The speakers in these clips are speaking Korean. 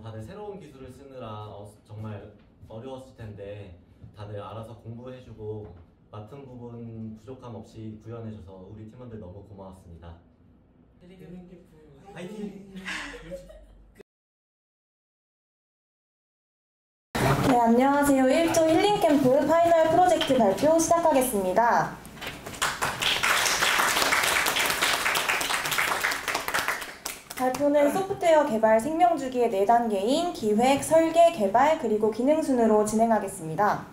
다들 새로운 기술을 쓰느라 정말 어려웠을 텐데 다들 알아서 공부해주고 맡은 부분 부족함 없이 구현해줘서 우리 팀원들 너무 고마웠습니다. 화이팅! 네, 안녕하세요. 1조 힐링캠프 파이널 프로젝트 발표 시작하겠습니다. 발표는 소프트웨어 개발 생명주기의 4단계인 기획, 설계, 개발, 그리고 기능 순으로 진행하겠습니다.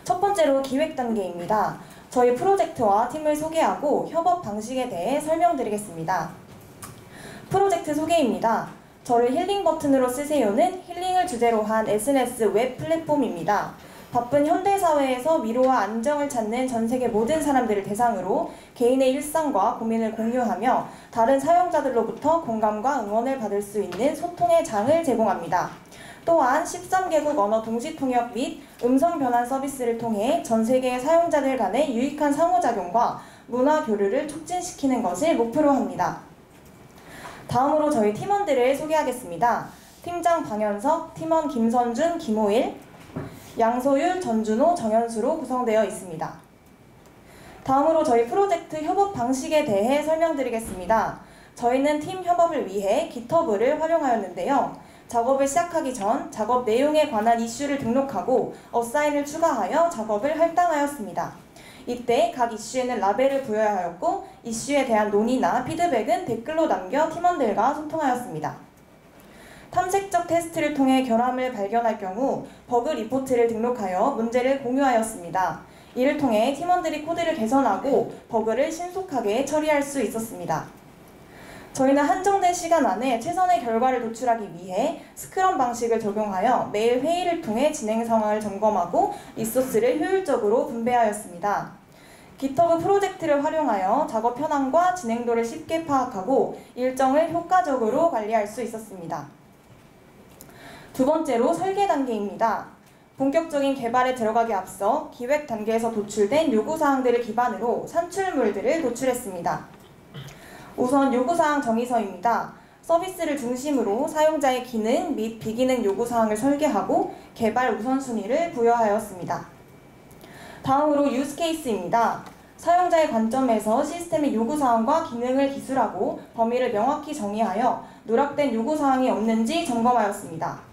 첫 번째로 기획 단계입니다. 저희 프로젝트와 팀을 소개하고 협업 방식에 대해 설명드리겠습니다. 프로젝트 소개입니다. 저를 힐링 버튼으로 쓰세요는 힐링을 주제로 한 SNS 웹 플랫폼입니다. 바쁜 현대사회에서 위로와 안정을 찾는 전세계 모든 사람들을 대상으로 개인의 일상과 고민을 공유하며 다른 사용자들로부터 공감과 응원을 받을 수 있는 소통의 장을 제공합니다. 또한 13개국 언어 동시 통역 및 음성 변환 서비스를 통해 전세계의 사용자들 간의 유익한 상호작용과 문화 교류를 촉진시키는 것을 목표로 합니다. 다음으로 저희 팀원들을 소개하겠습니다. 팀장 방현석, 팀원 김선준, 김호일, 양소율, 전준호, 정현수로 구성되어 있습니다. 다음으로 저희 프로젝트 협업 방식에 대해 설명드리겠습니다. 저희는 팀 협업을 위해 GitHub를 활용하였는데요. 작업을 시작하기 전 작업 내용에 관한 이슈를 등록하고 어사인을 추가하여 작업을 할당하였습니다. 이때 각 이슈에는 라벨을 부여하였고 이슈에 대한 논의나 피드백은 댓글로 남겨 팀원들과 소통하였습니다. 탐색적 테스트를 통해 결함을 발견할 경우 버그 리포트를 등록하여 문제를 공유하였습니다. 이를 통해 팀원들이 코드를 개선하고 버그를 신속하게 처리할 수 있었습니다. 저희는 한정된 시간 안에 최선의 결과를 도출하기 위해 스크럼 방식을 적용하여 매일 회의를 통해 진행 상황을 점검하고 리소스를 효율적으로 분배하였습니다. GitHub 프로젝트를 활용하여 작업 현황과 진행도를 쉽게 파악하고 일정을 효과적으로 관리할 수 있었습니다. 두 번째로 설계 단계입니다. 본격적인 개발에 들어가기 앞서 기획 단계에서 도출된 요구사항들을 기반으로 산출물들을 도출했습니다. 우선 요구사항 정의서입니다. 서비스를 중심으로 사용자의 기능 및 비기능 요구사항을 설계하고 개발 우선순위를 부여하였습니다. 다음으로 유즈케이스입니다. 사용자의 관점에서 시스템의 요구사항과 기능을 기술하고 범위를 명확히 정의하여 누락된 요구사항이 없는지 점검하였습니다.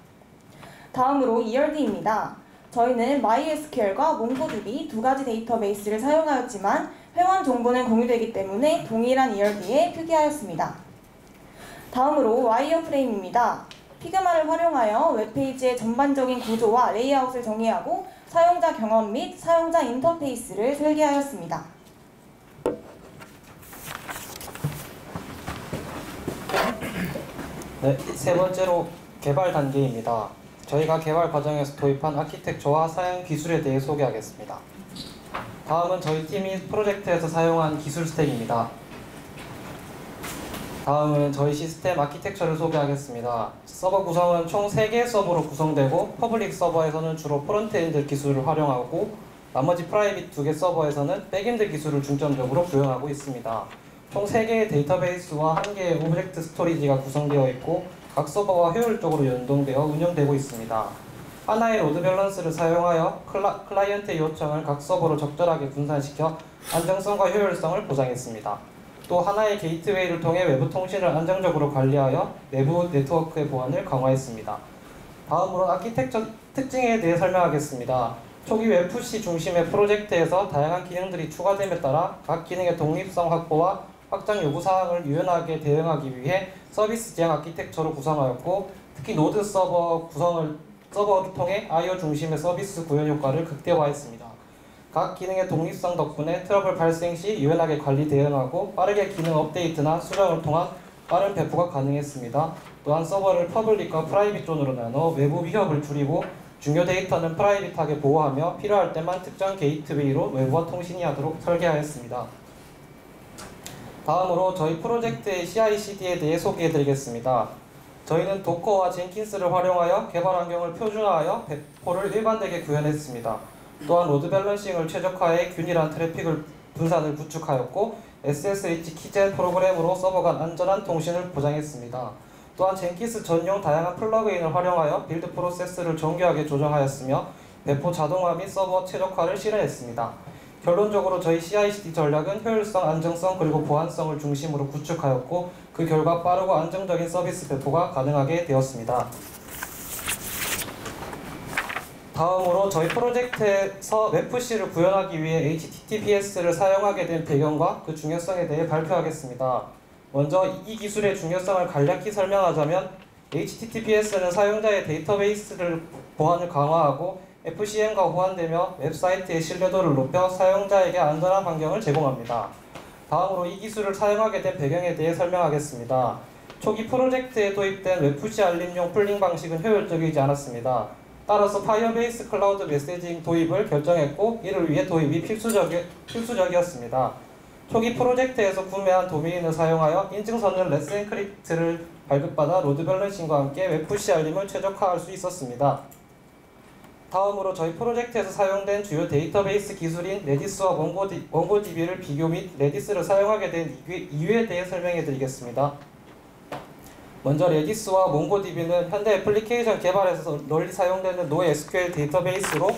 다음으로 ERD입니다. 저희는 MySQL과 MongoDB 두 가지 데이터베이스를 사용하였지만 회원 정보는 공유되기 때문에 동일한 ERD에 표기하였습니다. 다음으로 와이어프레임입니다. 피그마를 활용하여 웹페이지의 전반적인 구조와 레이아웃을 정의하고 사용자 경험 및 사용자 인터페이스를 설계하였습니다. 네, 세 번째로 개발 단계입니다. 저희가 개발 과정에서 도입한 아키텍처와 사용 기술에 대해 소개하겠습니다. 다음은 저희 팀이 프로젝트에서 사용한 기술 스택입니다. 다음은 저희 시스템 아키텍처를 소개하겠습니다. 서버 구성은 총 3개의 서버로 구성되고 퍼블릭 서버에서는 주로 프론트엔드 기술을 활용하고 나머지 프라이빗 2개 서버에서는 백엔드 기술을 중점적으로 구현하고 있습니다. 총 3개의 데이터베이스와 1개의 오브젝트 스토리지가 구성되어 있고 각 서버와 효율적으로 연동되어 운영되고 있습니다. 하나의 로드 밸런스를 사용하여 클라이언트의 요청을 각 서버로 적절하게 분산시켜 안정성과 효율성을 보장했습니다. 또 하나의 게이트웨이를 통해 외부 통신을 안정적으로 관리하여 내부 네트워크의 보안을 강화했습니다. 다음으로 아키텍처 특징에 대해 설명하겠습니다. 초기 웹푸시 중심의 프로젝트에서 다양한 기능들이 추가됨에 따라 각 기능의 독립성 확보와 확장 요구사항을 유연하게 대응하기 위해 서비스 지향 아키텍처로 구성하였고 특히 노드 서버를 통해 I/O 중심의 서비스 구현 효과를 극대화했습니다. 각 기능의 독립성 덕분에 트러블 발생 시 유연하게 관리 대응하고 빠르게 기능 업데이트나 수정을 통한 빠른 배포가 가능했습니다. 또한 서버를 퍼블릭과 프라이빗 존으로 나눠 외부 위협을 줄이고 중요 데이터는 프라이빗하게 보호하며 필요할 때만 특정 게이트웨이로 외부와 통신이 하도록 설계하였습니다. 다음으로 저희 프로젝트의 CI/CD에 대해 소개해드리겠습니다. 저희는 도커와 젠킨스를 활용하여 개발 환경을 표준화하여 배포를 일관되게 구현했습니다. 또한 로드 밸런싱을 최적화해 균일한 트래픽을 분산을 구축하였고 SSH 키젠 프로그램으로 서버 간 안전한 통신을 보장했습니다. 또한 젠키스 전용 다양한 플러그인을 활용하여 빌드 프로세스를 정교하게 조정하였으며 배포 자동화 및 서버 최적화를 실현했습니다. 결론적으로 저희 CI/CD 전략은 효율성, 안정성 그리고 보안성을 중심으로 구축하였고 그 결과 빠르고 안정적인 서비스 배포가 가능하게 되었습니다. 다음으로 저희 프로젝트에서 웹PC를 구현하기 위해 HTTPS를 사용하게 된 배경과 그 중요성에 대해 발표하겠습니다. 먼저 이 기술의 중요성을 간략히 설명하자면 HTTPS는 사용자의 데이터베이스를 보안을 강화하고 FCM과 호환되며 웹사이트의 신뢰도를 높여 사용자에게 안전한 환경을 제공합니다. 다음으로 이 기술을 사용하게 된 배경에 대해 설명하겠습니다. 초기 프로젝트에 도입된 웹푸시 알림용 풀링 방식은 효율적이지 않았습니다. 따라서 파이어베이스 클라우드 메시징 도입을 결정했고 이를 위해 도입이 필수적이었습니다. 초기 프로젝트에서 구매한 도메인을 사용하여 인증서는 레스 엔크립트를 발급받아 로드 밸런싱과 함께 웹푸시 알림을 최적화할 수 있었습니다. 다음으로 저희 프로젝트에서 사용된 주요 데이터베이스 기술인 레디스와 몽고DB를 비교 및 레디스를 사용하게 된 이유에 대해 설명해 드리겠습니다. 먼저 레디스와 몽고DB는 현대 애플리케이션 개발에서 널리 사용되는 NoSQL 데이터베이스로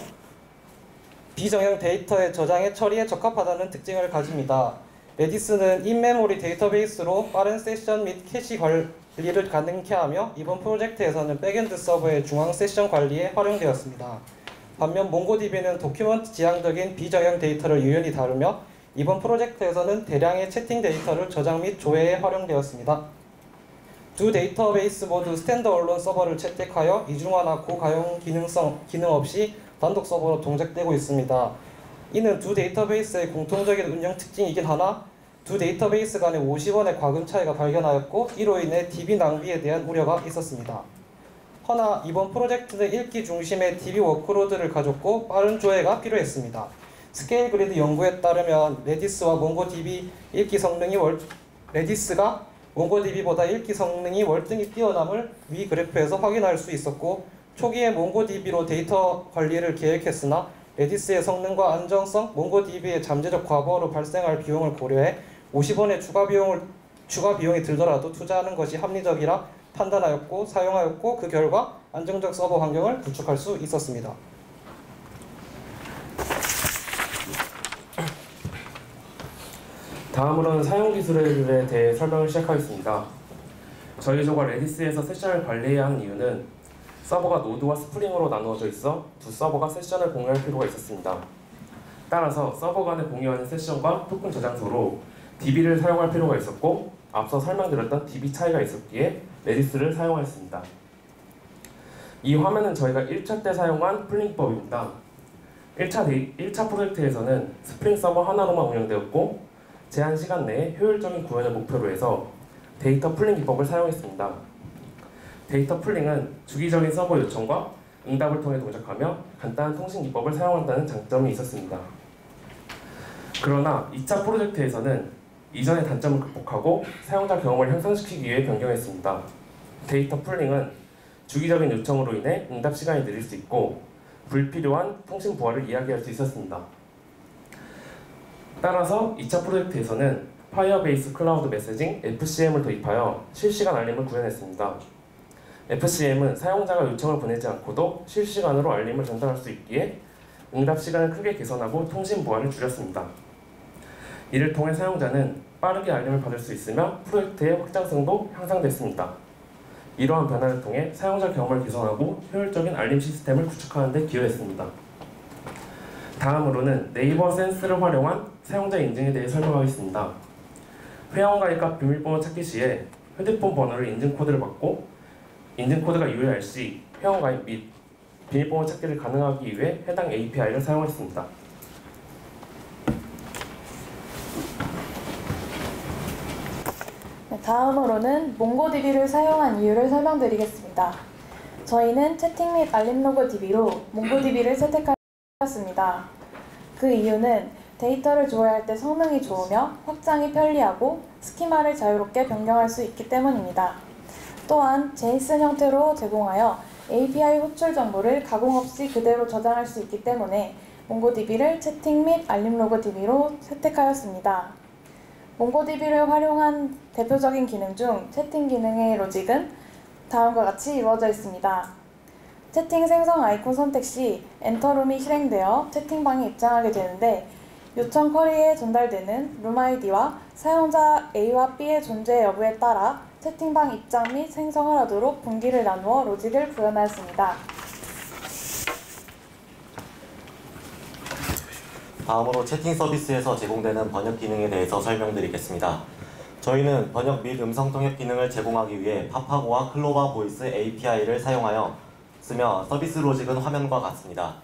비정형 데이터의 저장에 처리에 적합하다는 특징을 가집니다. 레디스는 인메모리 데이터베이스로 빠른 세션 및 캐시 관리를 가능케 하며 이번 프로젝트에서는 백엔드 서버의 중앙 세션 관리에 활용되었습니다. 반면 몽고DB는 도큐먼트 지향적인 비정형 데이터를 유연히 다루며 이번 프로젝트에서는 대량의 채팅 데이터를 저장 및 조회에 활용되었습니다. 두 데이터베이스 모두 스탠드얼론 서버를 채택하여 이중화나 고가용 기능 없이 단독 서버로 동작되고 있습니다. 이는 두 데이터베이스의 공통적인 운영 특징이긴 하나 두 데이터베이스 간의 50원의 과금 차이가 발견하였고 이로 인해 DB 낭비에 대한 우려가 있었습니다. 허나 이번 프로젝트는 읽기 중심의 DB 워크로드를 가졌고 빠른 조회가 필요했습니다. 스케일 그리드 연구에 따르면 레디스가 몽고DB보다 읽기 성능이 월등히 뛰어남을 위 그래프에서 확인할 수 있었고 초기에 몽고DB로 데이터 관리를 계획했으나 레디스의 성능과 안정성, 몽고DB의 잠재적 과부하로 발생할 비용을 고려해 50원의 추가 비용이 들더라도 투자하는 것이 합리적이라 판단하였고 사용하였고 그 결과 안정적 서버 환경을 구축할 수 있었습니다. 다음으로는 사용 기술에 대해 설명을 시작하겠습니다. 저희 조가 레디스에서 세션을 관리해야 하는 이유는 서버가 노드와 스프링으로 나누어져 있어 두 서버가 세션을 공유할 필요가 있었습니다. 따라서 서버 간에 공유하는 세션과 토큰 저장소로 DB를 사용할 필요가 있었고 앞서 설명드렸던 DB 차이가 있었기에 레디스를 사용하였습니다. 이 화면은 저희가 1차 때 사용한 풀링법입니다. 1차 프로젝트에서는 스프링 서버 하나로만 운영되었고 제한 시간 내에 효율적인 구현을 목표로 해서 데이터 풀링 기법을 사용했습니다. 데이터 풀링은 주기적인 서버 요청과 응답을 통해 동작하며 간단한 통신 기법을 사용한다는 장점이 있었습니다. 그러나 2차 프로젝트에서는 이전의 단점을 극복하고 사용자 경험을 향상시키기 위해 변경했습니다. 데이터 풀링은 주기적인 요청으로 인해 응답 시간이 느릴 수 있고 불필요한 통신 부하를 이야기할 수 있었습니다. 따라서 2차 프로젝트에서는 파이어베이스 클라우드 메시징 FCM을 도입하여 실시간 알림을 구현했습니다. FCM은 사용자가 요청을 보내지 않고도 실시간으로 알림을 전달할 수 있기에 응답 시간을 크게 개선하고 통신 부하를 줄였습니다. 이를 통해 사용자는 빠르게 알림을 받을 수 있으며 프로젝트의 확장성도 향상됐습니다. 이러한 변화를 통해 사용자 경험을 개선하고 효율적인 알림 시스템을 구축하는 데 기여했습니다. 다음으로는 네이버 센스를 활용한 사용자 인증에 대해 설명하겠습니다. 회원가입과 비밀번호 찾기 시에 휴대폰 번호를 인증 코드를 받고 인증 코드가 유효할 시 회원가입 및 비밀번호 찾기를 가능하기 위해 해당 API를 사용했습니다. 다음으로는 몽고DB를 사용한 이유를 설명드리겠습니다. 저희는 채팅 및 알림 로그 DB로 몽고DB를 채택하였습니다. 그 이유는 데이터를 조회할 때 성능이 좋으며 확장이 편리하고 스키마를 자유롭게 변경할 수 있기 때문입니다. 또한 JSON 형태로 제공하여 API 호출 정보를 가공 없이 그대로 저장할 수 있기 때문에 몽고DB를 채팅 및 알림 로그 DB로 채택하였습니다. 몽고DB를 활용한 대표적인 기능 중 채팅 기능의 로직은 다음과 같이 이루어져 있습니다. 채팅 생성 아이콘 선택 시 엔터룸이 실행되어 채팅방에 입장하게 되는데 요청 쿼리에 전달되는 룸 아이디와 사용자 A와 B의 존재 여부에 따라 채팅방 입장 및 생성을 하도록 분기를 나누어 로직을 구현하였습니다. 다음으로 채팅 서비스에서 제공되는 번역 기능에 대해서 설명드리겠습니다. 저희는 번역 및 음성 통역 기능을 제공하기 위해 파파고와 클로바 보이스 API를 사용하여 쓰며 서비스 로직은 화면과 같습니다.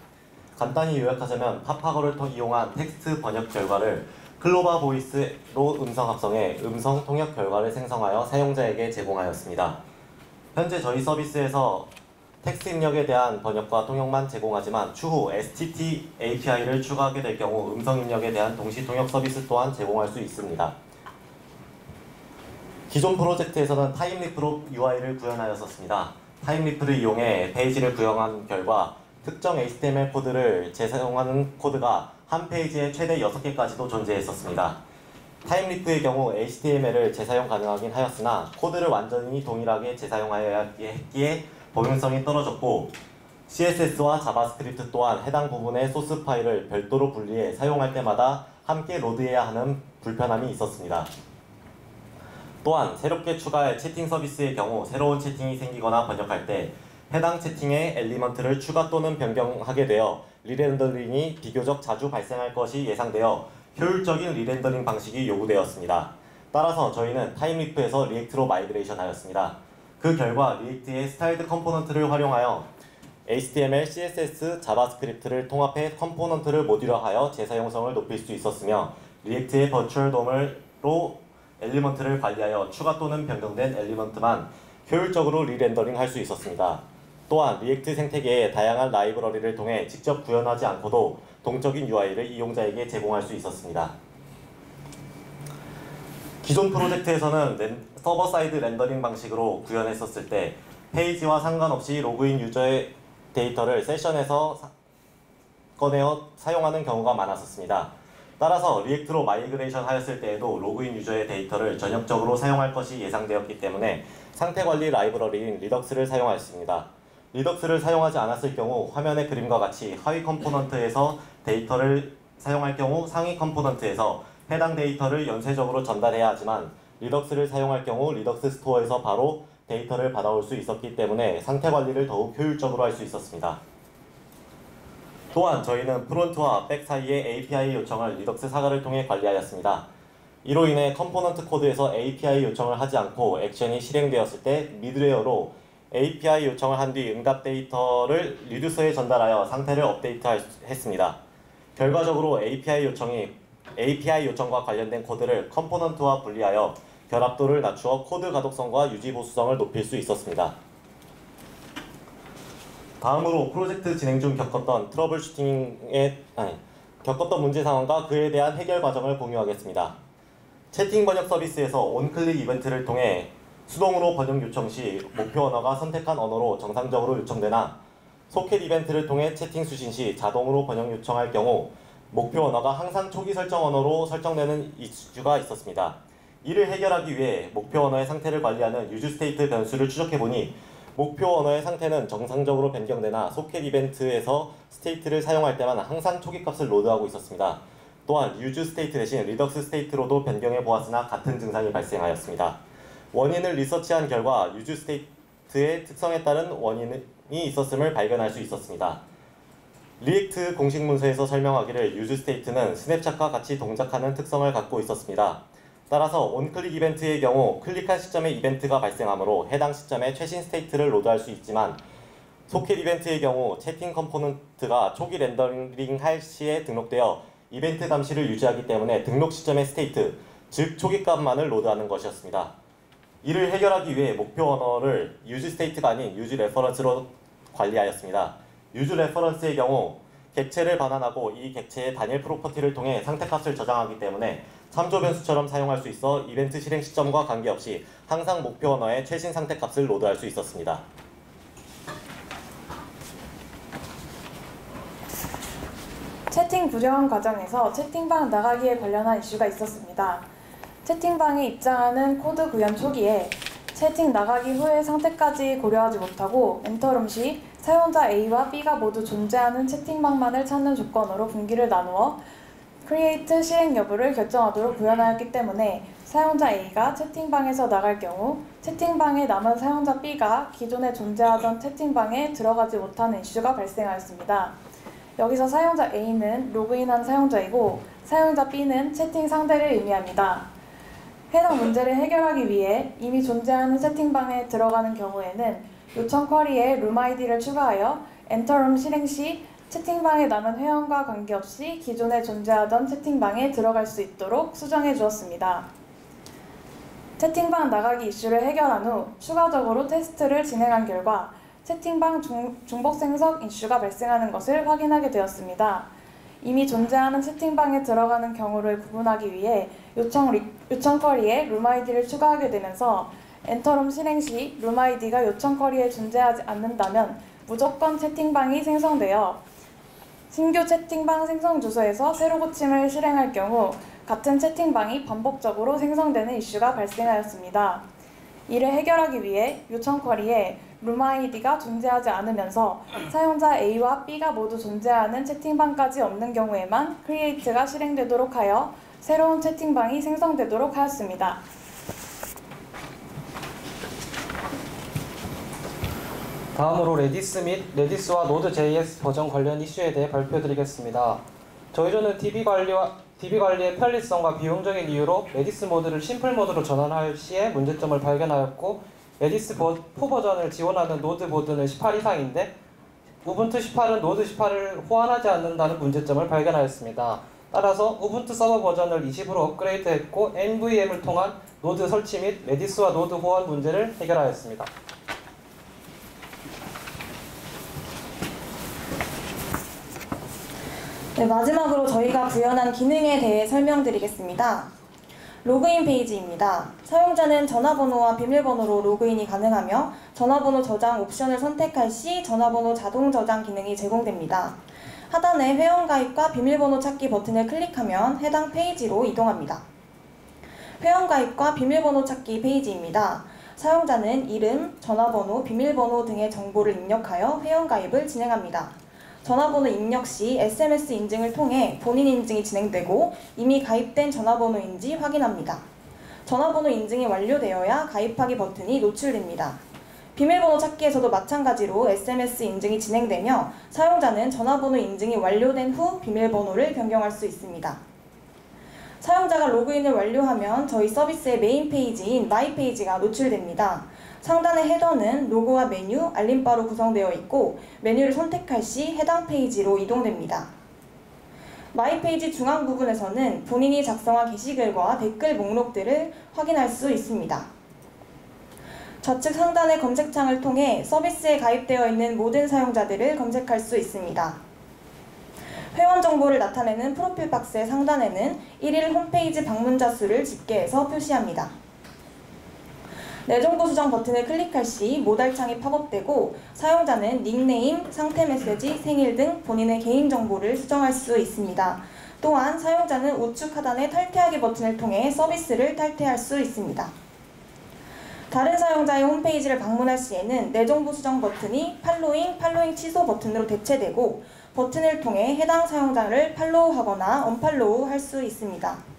간단히 요약하자면 파파고를 이용한 텍스트 번역 결과를 클로바 보이스로 음성 합성해 음성 통역 결과를 생성하여 사용자에게 제공하였습니다. 현재 저희 서비스에서 텍스트 입력에 대한 번역과 통역만 제공하지만 추후 STT API를 추가하게 될 경우 음성 입력에 대한 동시 통역 서비스 또한 제공할 수 있습니다. 기존 프로젝트에서는 타임리프로 UI를 구현하였었습니다. 타임리프를 이용해 페이지를 구현한 결과 특정 HTML 코드를 재사용하는 코드가 한 페이지에 최대 6개까지도 존재했었습니다. 타임리프의 경우 HTML을 재사용 가능하긴 하였으나 코드를 완전히 동일하게 재사용하여야 했기에 범용성이 떨어졌고 CSS와 자바스크립트 또한 해당 부분의 소스 파일을 별도로 분리해 사용할 때마다 함께 로드해야 하는 불편함이 있었습니다. 또한 새롭게 추가할 채팅 서비스의 경우 새로운 채팅이 생기거나 번역할 때 해당 채팅의 엘리먼트를 추가 또는 변경하게 되어 리렌더링이 비교적 자주 발생할 것이 예상되어 효율적인 리렌더링 방식이 요구되었습니다. 따라서 저희는 타임리프에서 리액트로 마이그레이션 하였습니다. 그 결과 리액트의 스타일드 컴포넌트를 활용하여 HTML, CSS, 자바스크립트를 통합해 컴포넌트를 모듈화하여 재사용성을 높일 수 있었으며 리액트의 버추얼 DOM으로 엘리먼트를 관리하여 추가 또는 변경된 엘리먼트만 효율적으로 리렌더링 할 수 있었습니다. 또한 리액트 생태계의 다양한 라이브러리를 통해 직접 구현하지 않고도 동적인 UI를 이용자에게 제공할 수 있었습니다. 기존 프로젝트에서는 서버 사이드 렌더링 방식으로 구현했었을 때 페이지와 상관없이 로그인 유저의 데이터를 세션에서 꺼내어 사용하는 경우가 많았었습니다. 따라서 리액트로 마이그레이션 하였을 때에도 로그인 유저의 데이터를 전역적으로 사용할 것이 예상되었기 때문에 상태관리 라이브러리인 리덕스를 사용하였습니다. 리덕스를 사용하지 않았을 경우 화면의 그림과 같이 하위 컴포넌트에서 데이터를 사용할 경우 상위 컴포넌트에서 해당 데이터를 연쇄적으로 전달해야 하지만 리덕스를 사용할 경우 리덕스 스토어에서 바로 데이터를 받아올 수 있었기 때문에 상태 관리를 더욱 효율적으로 할 수 있었습니다. 또한 저희는 프론트와 백 사이의 API 요청을 리덕스 사과를 통해 관리하였습니다. 이로 인해 컴포넌트 코드에서 API 요청을 하지 않고 액션이 실행되었을 때 미드웨어로 API 요청을 한 뒤 응답 데이터를 리듀서에 전달하여 상태를 업데이트했습니다. 결과적으로 API 요청과 관련된 코드를 컴포넌트와 분리하여 결합도를 낮추어 코드 가독성과 유지 보수성을 높일 수 있었습니다. 다음으로 프로젝트 진행 중 겪었던 겪었던 문제 상황과 그에 대한 해결 과정을 공유하겠습니다. 채팅 번역 서비스에서 온클릭 이벤트를 통해 수동으로 번역 요청 시 목표 언어가 선택한 언어로 정상적으로 요청되나 소켓 이벤트를 통해 채팅 수신 시 자동으로 번역 요청할 경우 목표 언어가 항상 초기 설정 언어로 설정되는 이슈가 있었습니다. 이를 해결하기 위해 목표 언어의 상태를 관리하는 유즈 스테이트 변수를 추적해보니 목표 언어의 상태는 정상적으로 변경되나 소켓 이벤트에서 스테이트를 사용할 때만 항상 초기 값을 로드하고 있었습니다. 또한 유즈 스테이트 대신 리덕스 스테이트로도 변경해 보았으나 같은 증상이 발생하였습니다. 원인을 리서치한 결과 유즈 스테이트의 특성에 따른 원인이 있었음을 발견할 수 있었습니다. 리액트 공식 문서에서 설명하기를 유즈 스테이트는 스냅샷과 같이 동작하는 특성을 갖고 있었습니다. 따라서 온클릭 이벤트의 경우 클릭한 시점에 이벤트가 발생하므로 해당 시점에 최신 스테이트를 로드할 수 있지만 소켓 이벤트의 경우 채팅 컴포넌트가 초기 렌더링 할 시에 등록되어 이벤트 감시를 유지하기 때문에 등록 시점의 스테이트, 즉 초기 값만을 로드하는 것이었습니다. 이를 해결하기 위해 목표 언어를 유즈 스테이트가 아닌 유즈 레퍼런스로 관리하였습니다. 유즈 레퍼런스의 경우 객체를 반환하고 이 객체의 단일 프로퍼티를 통해 상태값을 저장하기 때문에 참조 변수처럼 사용할 수 있어 이벤트 실행 시점과 관계없이 항상 목표 언어의 최신 상태값을 로드할 수 있었습니다. 채팅 구조화 과정에서 채팅방 나가기에 관련한 이슈가 있었습니다. 채팅방에 입장하는 코드 구현 초기에 채팅 나가기 후의 상태까지 고려하지 못하고 엔터룸 시 사용자 A와 B가 모두 존재하는 채팅방만을 찾는 조건으로 분기를 나누어 크리에이트 실행 여부를 결정하도록 구현하였기 때문에 사용자 A가 채팅방에서 나갈 경우 채팅방에 남은 사용자 B가 기존에 존재하던 채팅방에 들어가지 못하는 이슈가 발생하였습니다. 여기서 사용자 A는 로그인한 사용자이고 사용자 B는 채팅 상대를 의미합니다. 해당 문제를 해결하기 위해 이미 존재하는 채팅방에 들어가는 경우에는 요청 쿼리에 룸 아이디를 추가하여 엔터룸 실행 시 채팅방에 남은 회원과 관계없이 기존에 존재하던 채팅방에 들어갈 수 있도록 수정해 주었습니다. 채팅방 나가기 이슈를 해결한 후 추가적으로 테스트를 진행한 결과 채팅방 중복 생성 이슈가 발생하는 것을 확인하게 되었습니다. 이미 존재하는 채팅방에 들어가는 경우를 구분하기 위해 요청 쿼리에 룸 아이디를 추가하게 되면서 엔터룸 실행 시 룸 아이디가 요청 쿼리에 존재하지 않는다면 무조건 채팅방이 생성되어 신규 채팅방 생성 주소에서 새로 고침을 실행할 경우 같은 채팅방이 반복적으로 생성되는 이슈가 발생하였습니다. 이를 해결하기 위해 요청 쿼리에 룸 아이디가 존재하지 않으면서 사용자 A와 B가 모두 존재하는 채팅방까지 없는 경우에만 크리에이트가 실행되도록 하여 새로운 채팅방이 생성되도록 하였습니다. 다음으로 레디스 및 레디스와 노드.js 버전 관련 이슈에 대해 발표드리겠습니다. 저희조는 DB 관리의 편리성과 비용적인 이유로 레디스 모드를 심플 모드로 전환할 시에 문제점을 발견하였고 레디스 4 버전을 지원하는 노드 모드는 18 이상인데 우분투 18은 노드 18을 호환하지 않는다는 문제점을 발견하였습니다. 따라서 우분투 서버 버전을 20으로 업그레이드했고 NVM을 통한 노드 설치 및 레디스와 노드 호환 문제를 해결하였습니다. 네, 마지막으로 저희가 구현한 기능에 대해 설명드리겠습니다. 로그인 페이지입니다. 사용자는 전화번호와 비밀번호로 로그인이 가능하며 전화번호 저장 옵션을 선택할 시 전화번호 자동 저장 기능이 제공됩니다. 하단의 회원가입과 비밀번호 찾기 버튼을 클릭하면 해당 페이지로 이동합니다. 회원가입과 비밀번호 찾기 페이지입니다. 사용자는 이름, 전화번호, 비밀번호 등의 정보를 입력하여 회원가입을 진행합니다. 전화번호 입력 시 SMS 인증을 통해 본인 인증이 진행되고 이미 가입된 전화번호인지 확인합니다. 전화번호 인증이 완료되어야 가입하기 버튼이 노출됩니다. 비밀번호 찾기에서도 마찬가지로 SMS 인증이 진행되며 사용자는 전화번호 인증이 완료된 후 비밀번호를 변경할 수 있습니다. 사용자가 로그인을 완료하면 저희 서비스의 메인 페이지인 마이 페이지가 노출됩니다. 상단의 헤더는 로고와 메뉴, 알림바로 구성되어 있고 메뉴를 선택할 시 해당 페이지로 이동됩니다. 마이 페이지 중앙 부분에서는 본인이 작성한 게시글과 댓글 목록들을 확인할 수 있습니다. 좌측 상단의 검색창을 통해 서비스에 가입되어 있는 모든 사용자들을 검색할 수 있습니다. 회원 정보를 나타내는 프로필 박스의 상단에는 1일 홈페이지 방문자 수를 집계해서 표시합니다. 내 정보 수정 버튼을 클릭할 시 모달창이 팝업되고 사용자는 닉네임, 상태 메시지, 생일 등 본인의 개인정보를 수정할 수 있습니다. 또한 사용자는 우측 하단의 탈퇴하기 버튼을 통해 서비스를 탈퇴할 수 있습니다. 다른 사용자의 홈페이지를 방문할 시에는 내 정보 수정 버튼이 팔로잉 취소 버튼으로 대체되고 버튼을 통해 해당 사용자를 팔로우하거나 언팔로우 할 수 있습니다.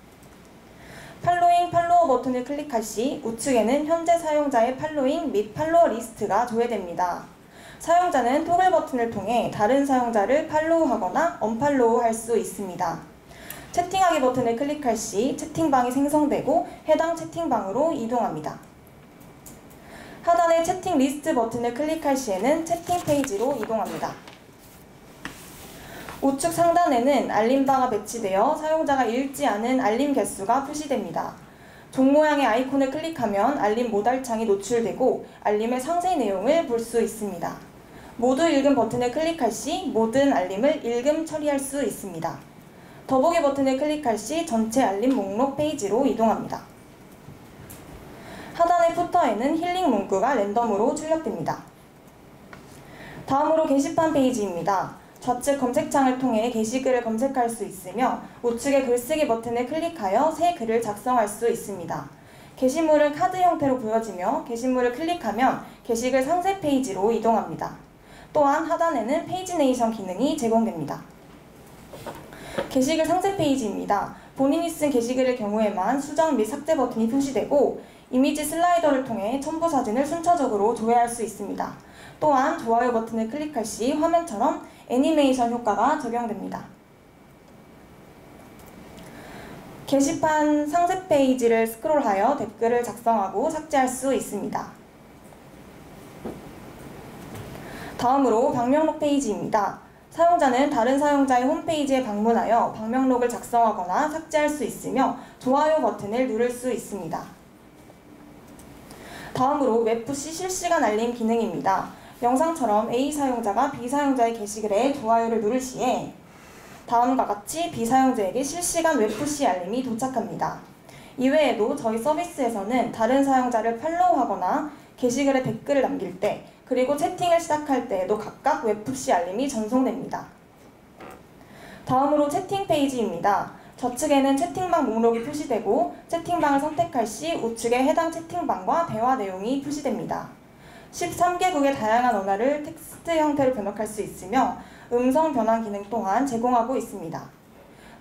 팔로워 버튼을 클릭할 시 우측에는 현재 사용자의 팔로잉 및 팔로워 리스트가 조회됩니다. 사용자는 토글 버튼을 통해 다른 사용자를 팔로우하거나 언팔로우 할 수 있습니다. 채팅하기 버튼을 클릭할 시 채팅방이 생성되고 해당 채팅방으로 이동합니다. 하단의 채팅 리스트 버튼을 클릭할 시에는 채팅 페이지로 이동합니다. 우측 상단에는 알림바가 배치되어 사용자가 읽지 않은 알림 개수가 표시됩니다. 종 모양의 아이콘을 클릭하면 알림 모달창이 노출되고 알림의 상세 내용을 볼 수 있습니다. 모두 읽음 버튼을 클릭할 시 모든 알림을 읽음 처리할 수 있습니다. 더보기 버튼을 클릭할 시 전체 알림 목록 페이지로 이동합니다. 하단의 푸터에는 힐링 문구가 랜덤으로 출력됩니다. 다음으로 게시판 페이지입니다. 좌측 검색창을 통해 게시글을 검색할 수 있으며 우측의 글쓰기 버튼을 클릭하여 새 글을 작성할 수 있습니다. 게시물은 카드 형태로 보여지며 게시물을 클릭하면 게시글 상세 페이지로 이동합니다. 또한 하단에는 페이지네이션 기능이 제공됩니다. 게시글 상세 페이지입니다. 본인이 쓴 게시글의 경우에만 수정 및 삭제 버튼이 표시되고 이미지 슬라이더를 통해 첨부 사진을 순차적으로 조회할 수 있습니다. 또한 좋아요 버튼을 클릭할 시 화면처럼 애니메이션 효과가 적용됩니다. 게시판 상세 페이지를 스크롤하여 댓글을 작성하고 삭제할 수 있습니다. 다음으로 방명록 페이지입니다. 사용자는 다른 사용자의 홈페이지에 방문하여 방명록을 작성하거나 삭제할 수 있으며 좋아요 버튼을 누를 수 있습니다. 다음으로 웹푸시 실시간 알림 기능입니다. 영상처럼 A 사용자가 B 사용자의 게시글에 좋아요를 누를 시에 다음과 같이 B 사용자에게 실시간 웹푸시 알림이 도착합니다. 이외에도 저희 서비스에서는 다른 사용자를 팔로우하거나 게시글에 댓글을 남길 때 그리고 채팅을 시작할 때에도 각각 웹푸시 알림이 전송됩니다. 다음으로 채팅 페이지입니다. 좌측에는 채팅방 목록이 표시되고 채팅방을 선택할 시 우측에 해당 채팅방과 대화 내용이 표시됩니다. 13개국의 다양한 언어를 텍스트 형태로 번역할 수 있으며 음성 변환 기능 또한 제공하고 있습니다.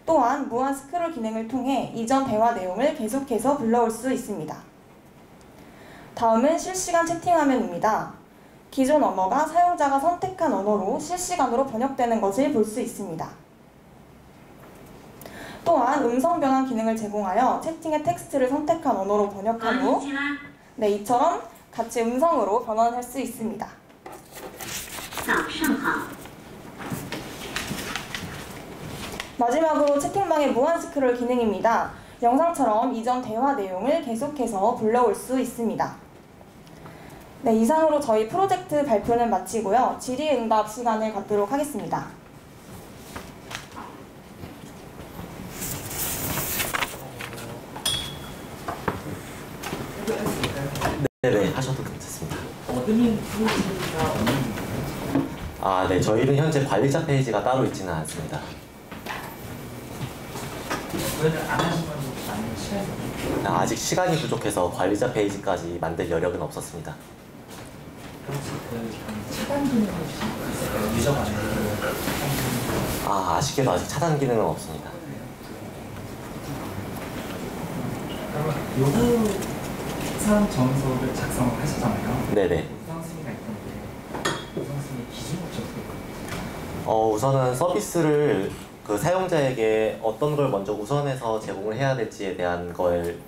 또한 무한 스크롤 기능을 통해 이전 대화 내용을 계속해서 불러올 수 있습니다. 다음은 실시간 채팅 화면입니다. 기존 언어가 사용자가 선택한 언어로 실시간으로 번역되는 것을 볼 수 있습니다. 또한 음성 변환 기능을 제공하여 채팅의 텍스트를 선택한 언어로 번역한 후 이처럼 같이 음성으로 변환할 수 있습니다. 마지막으로 채팅방의 무한 스크롤 기능입니다. 영상처럼 이전 대화 내용을 계속해서 불러올 수 있습니다. 네, 이상으로 저희 프로젝트 발표는 마치고요. 질의응답 시간을 갖도록 하겠습니다. 네네, 하셔도 괜찮습니다. 네, 저희는 현재 관리자 페이지가 따로 있지는 않습니다. 아직 시간이 부족해서 관리자 페이지까지 만들 여력은 없었습니다. 아쉽게도 아직 차단 기능은 없습니다. 요구 사항 정서를 작성을 하시잖아요. 네네. 우선순위가 있던데 우선순위 기준이 어떻게 우선은 서비스를 그 사용자에게 어떤 걸 먼저 우선해서 제공을 해야 될지에 대한 걸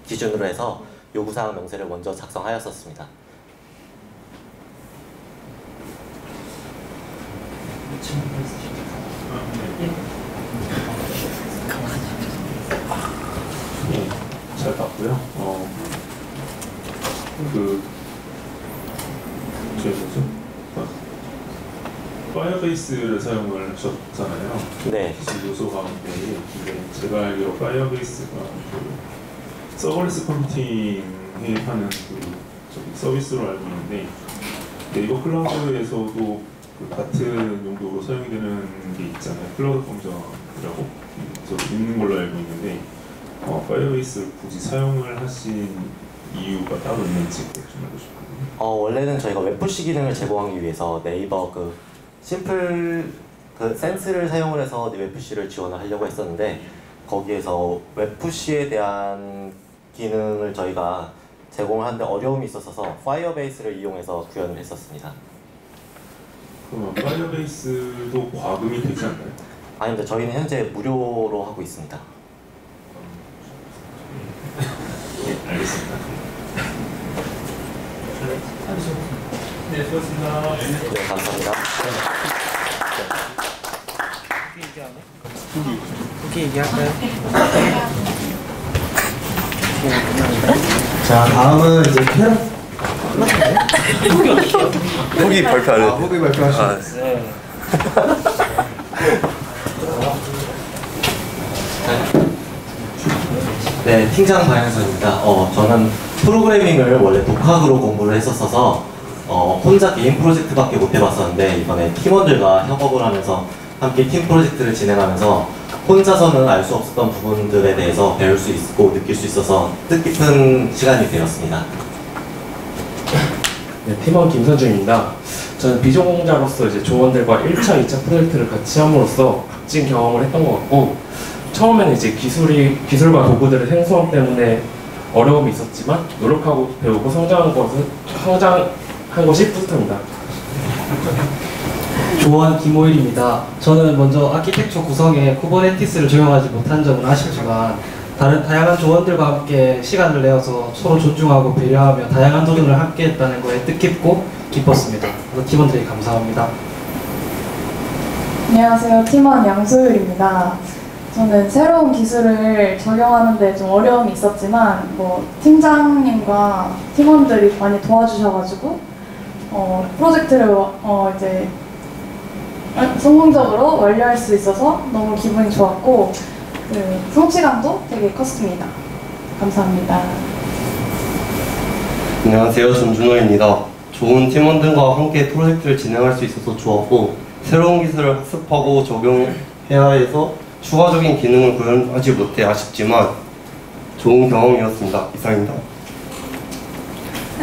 기준으로 해서 요구사항 명세를 먼저 작성하였었습니다. 잘 봤고요. 파이어베이스를 사용을 하셨잖아요. 네. 기술 요소 가운데. 근데 제가 알기로 파이어베이스가 서버레스 컴퓨팅에 하는 서비스로 알고 있는데 네이버 클라우드에서도 같은 용도로 사용이 되는 게 있잖아요. 클라우드 컴퓨터라고 저도 있는 걸로 알고 있는데 파이어베이스를 굳이 사용을 하신 이유가 따로 있는지 좀 알고 싶거든요. 원래는 저희가 웹푸시 기능을 제공하기 위해서 네이버 심플 센스를 사용을 해서 웹푸시를 지원을 하려고 했었는데 거기에서 웹푸시에 대한 기능을 저희가 제공을 하는데 어려움이 있어서 파이어베이스를 이용해서 구현을 했었습니다. 그럼 파이어베이스도 과금이 되지 않나요? 아닙니다. 저희는 현재 무료로 하고 있습니다. 네, 알겠습니다. 네, 수고하셨습니다. 네, 감사합니다. 후기 얘기할까요? 자, 다음은 이제 후기 발표 안 했는데. 후기 발표하시죠. 네. 네, 팀장 박영선입니다. 저는 프로그래밍을 원래 독학으로 공부를 했었어서 혼자 개인 프로젝트밖에 못 해봤었는데 이번에 팀원들과 협업을 하면서 함께 팀 프로젝트를 진행하면서 혼자서는 알 수 없었던 부분들에 대해서 배울 수 있고 느낄 수 있어서 뜻깊은 시간이 되었습니다. 네, 팀원 김선중입니다. 저는 비전공자로서 이제 조원들과 1차, 2차 프로젝트를 같이 함으로써 값진 경험을 했던 것 같고, 처음에는 이제 기술과 도구들의 생소함 때문에 어려움이 있었지만 노력하고 배우고 성장한 것이 뿌듯합니다. 조원 김호일입니다. 저는 먼저 아키텍처 구성에 쿠버네티스를 적용하지 못한 점은 아쉽지만 다른 다양한 조원들과 함께 시간을 내어서 서로 존중하고 배려하며 다양한 도전을 함께 했다는 거에 뜻깊고 기뻤습니다. 그래서 팀원들에게 감사합니다. 안녕하세요. 팀원 양소율입니다. 저는 새로운 기술을 적용하는 데 좀 어려움이 있었지만 팀장님과 팀원들이 많이 도와주셔가지고 프로젝트를 이제 성공적으로 완료할 수 있어서 너무 기분이 좋았고 성취감도 되게 컸습니다. 감사합니다. 안녕하세요. 전준호입니다. 좋은 팀원들과 함께 프로젝트를 진행할 수 있어서 좋았고 새로운 기술을 학습하고 적용해야 해서 추가적인 기능을 구현하지 못해 아쉽지만 좋은 경험이었습니다. 이상입니다.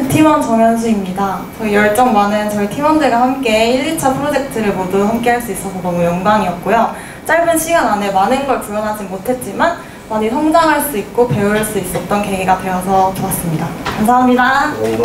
팀원 정현수입니다. 저희 열정 많은 저희 팀원들과 함께 1, 2차 프로젝트를 모두 함께 할 수 있어서 너무 영광이었고요. 짧은 시간 안에 많은 걸 구현하지 못했지만 많이 성장할 수 있고 배울 수 있었던 계기가 되어서 좋았습니다. 감사합니다. 감사합니다.